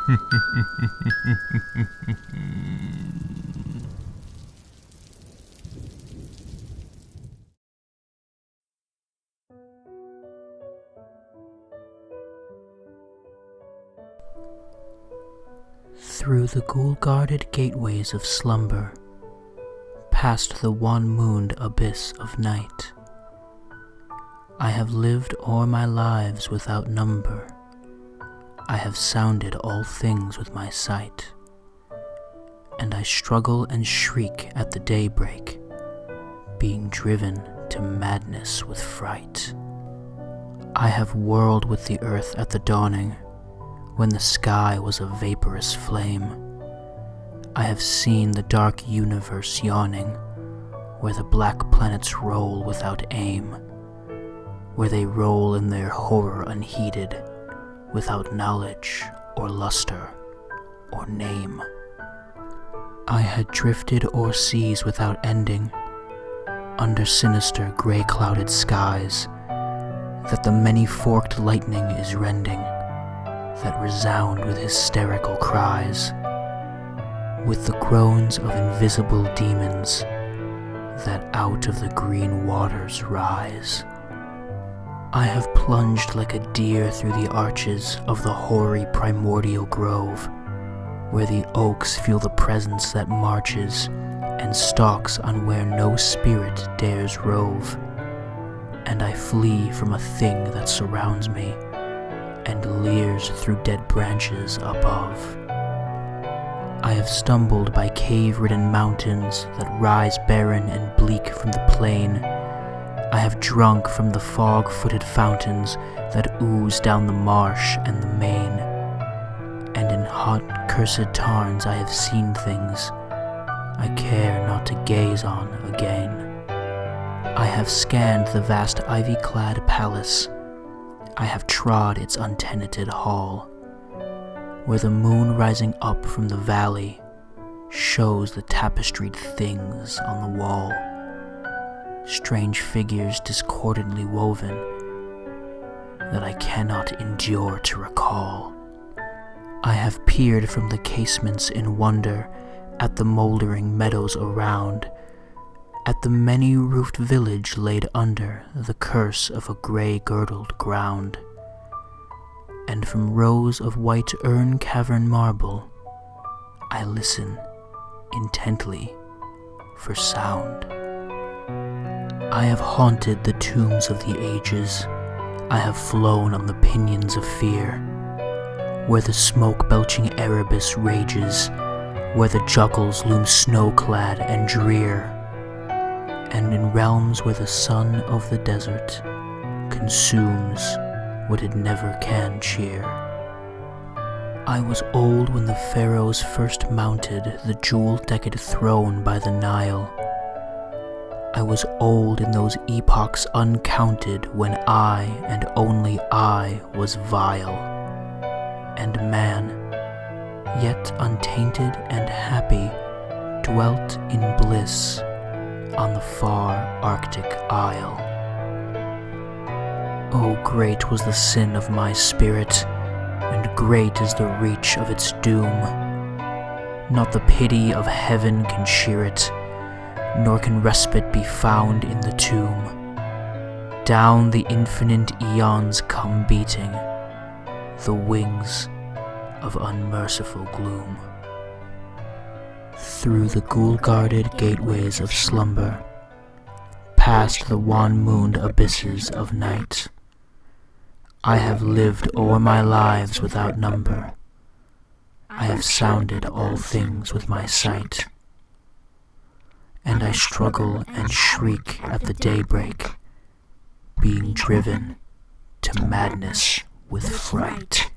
Through the ghoul-guarded gateways of slumber, past the one-mooned abyss of night, I have lived o'er my lives without number. I have sounded all things with my sight, and I struggle and shriek at the daybreak, being driven to madness with fright. I have whirled with the earth at the dawning, when the sky was a vaporous flame. I have seen the dark universe yawning, where the black planets roll without aim, where they roll in their horror unheeded, without knowledge or luster or name. I had drifted o'er seas without ending, under sinister gray-clouded skies, that the many-forked lightning is rending, that resound with hysterical cries, with the groans of invisible demons that out of the green waters rise. I have plunged like a deer through the arches of the hoary primordial grove, where the oaks feel the presence that marches and stalks on where no spirit dares rove, and I flee from a thing that surrounds me and leers through dead branches above. I have stumbled by cave-ridden mountains that rise barren and bleak from the plain. I have drunk from the fog-footed fountains that ooze down the marsh and the main. And in hot, cursed tarns I have seen things I care not to gaze on again. I have scanned the vast ivy-clad palace. I have trod its untenanted hall, where the moon rising up from the valley shows the tapestried things on the wall, strange figures discordantly woven that I cannot endure to recall. I have peered from the casements in wonder at the mouldering meadows around, at the many-roofed village laid under the curse of a grey-girdled ground. And from rows of white urn cavern marble, I listen intently for sound. I have haunted the tombs of the ages. I have flown on the pinions of fear, where the smoke-belching Erebus rages, where the juggles loom snow-clad and drear, and in realms where the sun of the desert consumes what it never can cheer. I was old when the pharaohs first mounted the jewel-decked throne by the Nile. I was old in those epochs uncounted when I, and only I, was vile, and man, yet untainted and happy, dwelt in bliss on the far Arctic Isle. Oh, great was the sin of my spirit, and great is the reach of its doom. Not the pity of heaven can cheer it, nor can respite be found in the tomb. Down the infinite eons come beating the wings of unmerciful gloom. Through the ghoul-guarded gateways of slumber, past the wan-mooned abysses of night, I have lived o'er my lives without number. I have sounded all things with my sight, and I struggle and shriek at the daybreak, being driven to madness with fright.